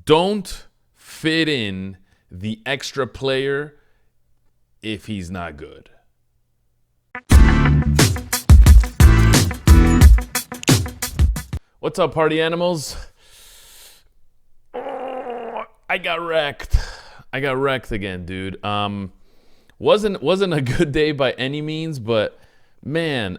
Don't fit in the extra player if he's not good. What's up, party animals? Oh, I got wrecked again, dude. Wasn't a good day by any means, but man,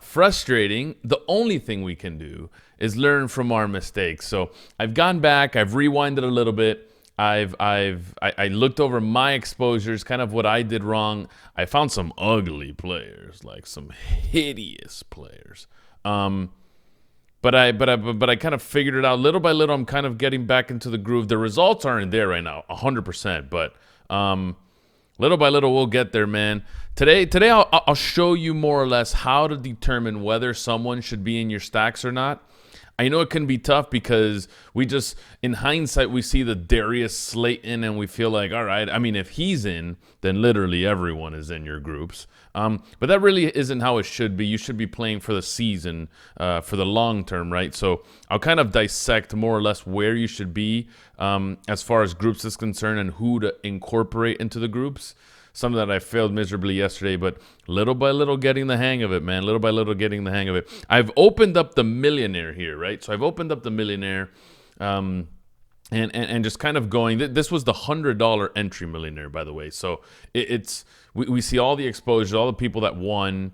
frustrating. The only thing we can do is learn from our mistakes. So I've gone back, I've rewinded a little bit. I looked over my exposures, kind of what I did wrong. I found some ugly players, like some hideous players. But I kind of figured it out little by little. I'm kind of getting back into the groove. The results aren't there right now, 100%. But little by little, we'll get there, man. Today I'll show you more or less how to determine whether someone should be in your stacks or not. I know it can be tough because we just, in hindsight, we see the Darius Slayton and we feel like, all right, I mean, if he's in, then literally everyone is in your groups. But that really isn't how it should be. You should be playing for the season, for the long term, right? So I'll kind of dissect more or less where you should be as far as groups is concerned and who to incorporate into the groups. Something that I failed miserably yesterday, but little by little getting the hang of it, man. Little by little getting the hang of it. I've opened up the Millionaire here, right? So I've opened up the Millionaire and just kind of going. This was the $100 entry Millionaire, by the way. So we see all the exposures, all the people that won.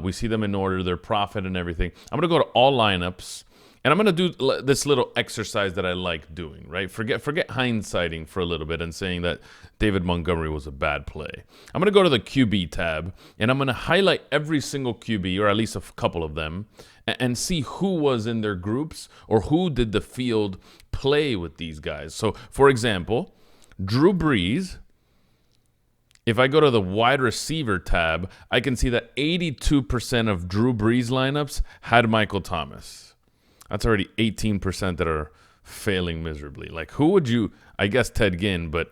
We see them in order, their profit and everything. I'm going to go to all lineups. And I'm going to do this little exercise that I like doing, right? Forget hindsighting for a little bit and saying that David Montgomery was a bad play. I'm going to go to the QB tab, and I'm going to highlight every single QB, or at least a couple of them, and see who was in their groups or who did the field play with these guys. So, for example, Drew Brees, if I go to the wide receiver tab, I can see that 82% of Drew Brees lineups had Michael Thomas. That's already 18% that are failing miserably. Like, who would you? I guess Ted Ginn, but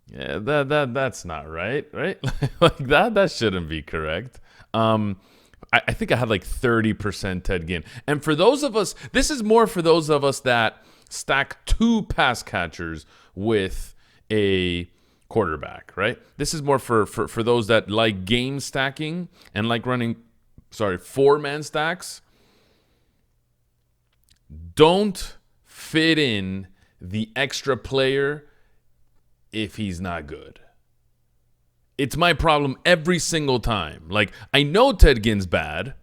yeah, that's not right? Like that shouldn't be correct. I think I had like 30% Ted Ginn. And for those of us, this is more for those of us that stack two pass catchers with a quarterback, right? This is more for those that like game stacking and like running, four-man stacks. Don't fit in the extra player if he's not good. It's my problem every single time. Like, I know Ted Ginn's bad,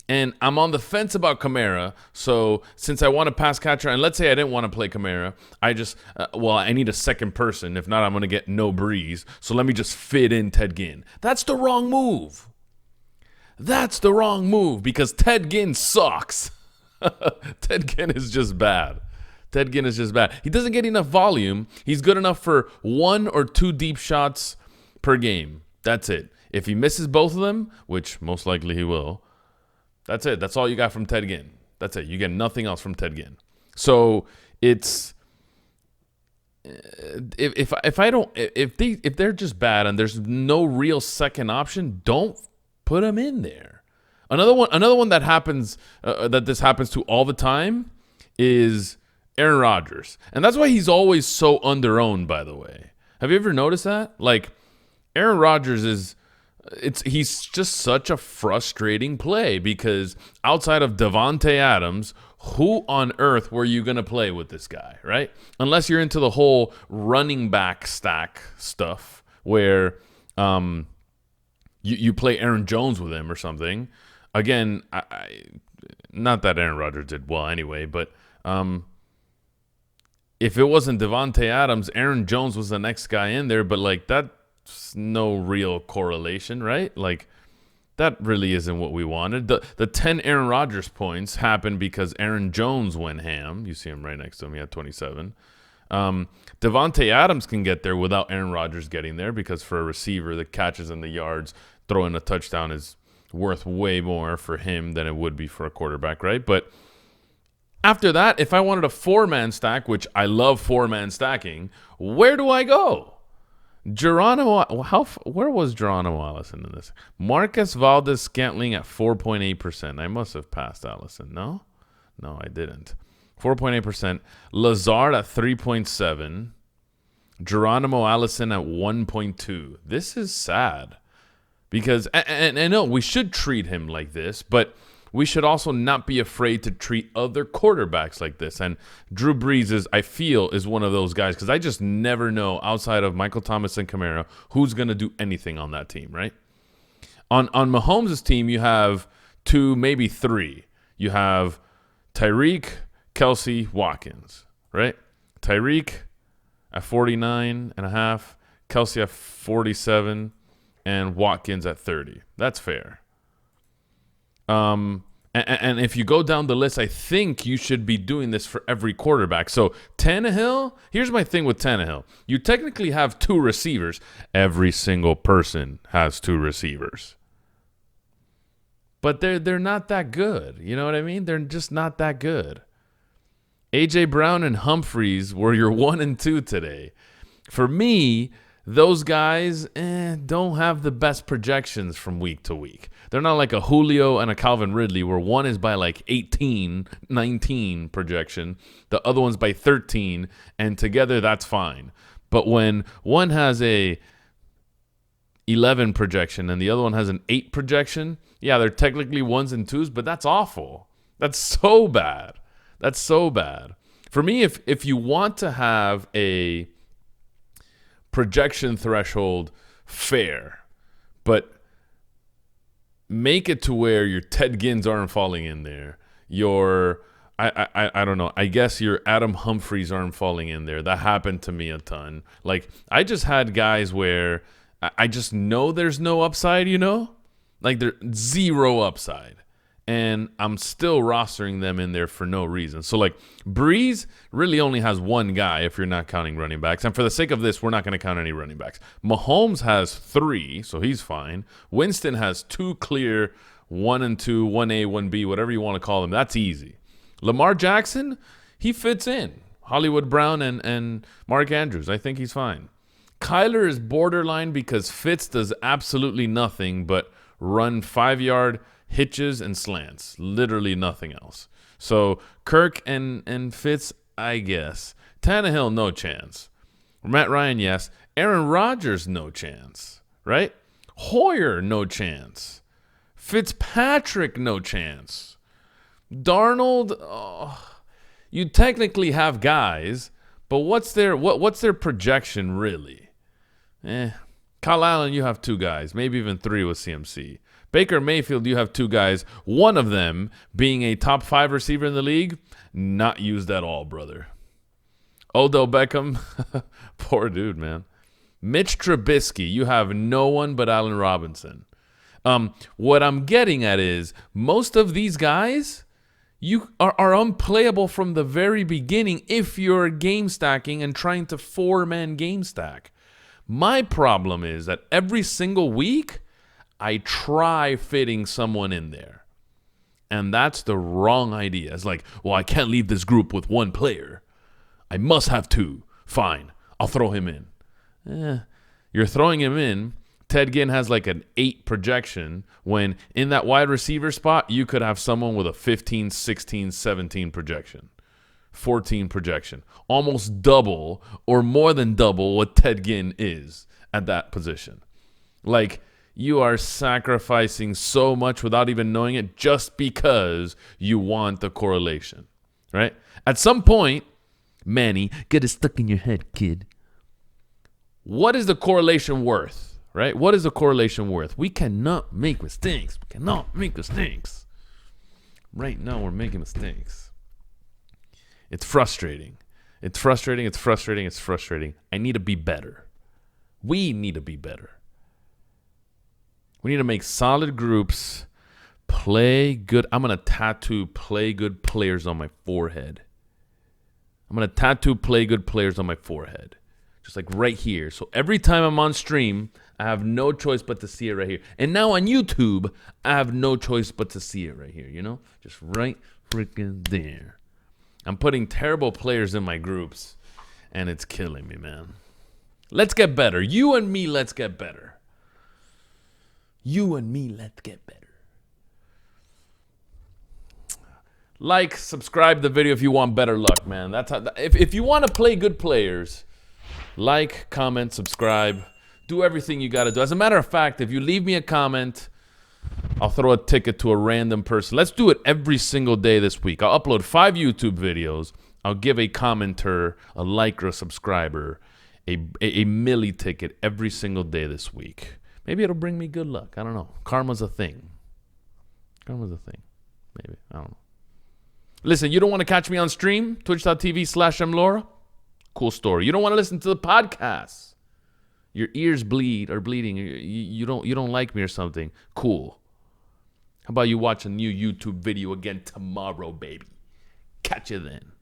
and I'm on the fence about Kamara. So since I want a pass catcher, and let's say I didn't want to play Kamara, I just, I need a second person. If not, I'm going to get no Breeze. So let me just fit in Ted Ginn. That's the wrong move. That's the wrong move because Ted Ginn sucks. Ted Ginn is just bad. He doesn't get enough volume. He's good enough for 1 or 2 deep shots per game. That's it. If he misses both of them, which most likely he will, that's it. That's all you got from Ted Ginn. That's it. You get nothing else from Ted Ginn. So it's if they're just bad and there's no real second option, don't put them in there. Another one that happens that this happens to all the time is Aaron Rodgers, and that's why he's always so underowned. By the way, have you ever noticed that? Like, Aaron Rodgers he's just such a frustrating play because outside of Davante Adams, who on earth were you gonna play with this guy, right? Unless you're into the whole running back stack stuff where you play Aaron Jones with him or something. Again, not that Aaron Rodgers did well anyway, but if it wasn't Davante Adams, Aaron Jones was the next guy in there, but like that's no real correlation, right? Like that really isn't what we wanted. The 10 Aaron Rodgers points happened because Aaron Jones went ham. You see him right next to him. He had 27. Davante Adams can get there without Aaron Rodgers getting there because for a receiver, the catches and the yards, throwing a touchdown is worth way more for him than it would be for a quarterback, right? But after that, if I wanted a 4-man stack, which I love 4-man stacking, where do I go? Where was Geronimo Allison in this? Marcus Valdez-Scantling at 4.8%. I must have passed Allison. No, I didn't. 4.8%. Lazard at 3.7. Geronimo Allison at 1.2. This is sad because, and I know we should treat him like this, but we should also not be afraid to treat other quarterbacks like this. And Drew Brees I feel, is one of those guys because I just never know outside of Michael Thomas and Kamara who's going to do anything on that team, right? On Mahomes' team, you have 2, maybe 3. You have Tyreek, Kelsey, Watkins, right? Tyreek at 49.5, Kelsey at 47, and Watkins at 30. That's fair. And if you go down the list, I think you should be doing this for every quarterback. So Tannehill, here's my thing with Tannehill. You technically have 2 receivers. Every single person has 2 receivers. But they're not that good. You know what I mean? They're just not that good. A.J. Brown and Humphreys were your 1 and 2 today. For me, those guys don't have the best projections from week to week. They're not like a Julio and a Calvin Ridley where one is by like 18, 19 projection, the other one's by 13, and together that's fine. But when one has a 11 projection and the other one has an 8 projection, yeah, they're technically 1s and 2s, but that's awful. That's so bad. That's so bad. For me, if you want to have a projection threshold fair, but make it to where your Ted Gins aren't falling in there, your I don't know, I guess your Adam Humphreys aren't falling in there. That happened to me a ton. Like, I just had guys where I just know there's no upside, you know? Like, there's 0 upside. And I'm still rostering them in there for no reason. So, like, Breeze really only has 1 guy if you're not counting running backs. And for the sake of this, we're not going to count any running backs. Mahomes has 3, so he's fine. Winston has 2 clear, 1 and 2, 1A, 1B, whatever you want to call them. That's easy. Lamar Jackson, he fits in. Hollywood Brown and Mark Andrews, I think he's fine. Kyler is borderline because Fitz does absolutely nothing but run 5-yard hitches and slants, literally nothing else. So Kirk and Fitz, I guess. Tannehill, no chance. Matt Ryan, yes. Aaron Rodgers, no chance, right? Hoyer, no chance. Fitzpatrick, no chance. Darnold, you technically have guys, but what's their projection really? Kyle Allen, you have 2 guys, maybe even 3 with CMC. Baker Mayfield, you have 2 guys, one of them being a top 5 receiver in the league, not used at all, brother. Odell Beckham, poor dude, man. Mitch Trubisky, you have no one but Allen Robinson. What I'm getting at is most of these guys you are unplayable from the very beginning if you're game stacking and trying to 4-man game stack. My problem is that every single week, I try fitting someone in there. And that's the wrong idea. It's like, well, I can't leave this group with 1 player. I must have 2. Fine, I'll throw him in. You're throwing him in. Ted Ginn has like an 8 projection when in that wide receiver spot, you could have someone with a 15, 16, 17 projection. 14 projection. Almost double or more than double what Ted Ginn is at that position. Like, you are sacrificing so much without even knowing it just because you want the correlation, right? At some point, Manny, get it stuck in your head, kid. What is the correlation worth, right? What is the correlation worth? We cannot make mistakes. We cannot make mistakes. Right now, we're making mistakes. It's frustrating. It's frustrating. It's frustrating. It's frustrating. I need to be better. We need to be better. We need to make solid groups, play good. I'm going to tattoo play good players on my forehead. I'm going to tattoo play good players on my forehead. Just like right here. So every time I'm on stream, I have no choice but to see it right here. And now on YouTube, I have no choice but to see it right here, you know? Just right freaking there. I'm putting terrible players in my groups, and it's killing me, man. Let's get better. You and me, let's get better. You and me, let's get better. Like, subscribe the video if you want better luck, man. That's how, if you want to play good players, like, comment, subscribe, do everything you got to do. As a matter of fact, if you leave me a comment, I'll throw a ticket to a random person. Let's do it every single day this week. I'll upload 5 YouTube videos. I'll give a commenter, a like, or a subscriber a milli ticket every single day this week. Maybe it'll bring me good luck. I don't know. Karma's a thing. Karma's a thing. Maybe. I don't know. Listen, you don't want to catch me on stream? Twitch.tv/mlaura? Cool story. You don't want to listen to the podcast? Your ears are bleeding. You don't like me or something? Cool. How about you watch a new YouTube video again tomorrow, baby? Catch you then.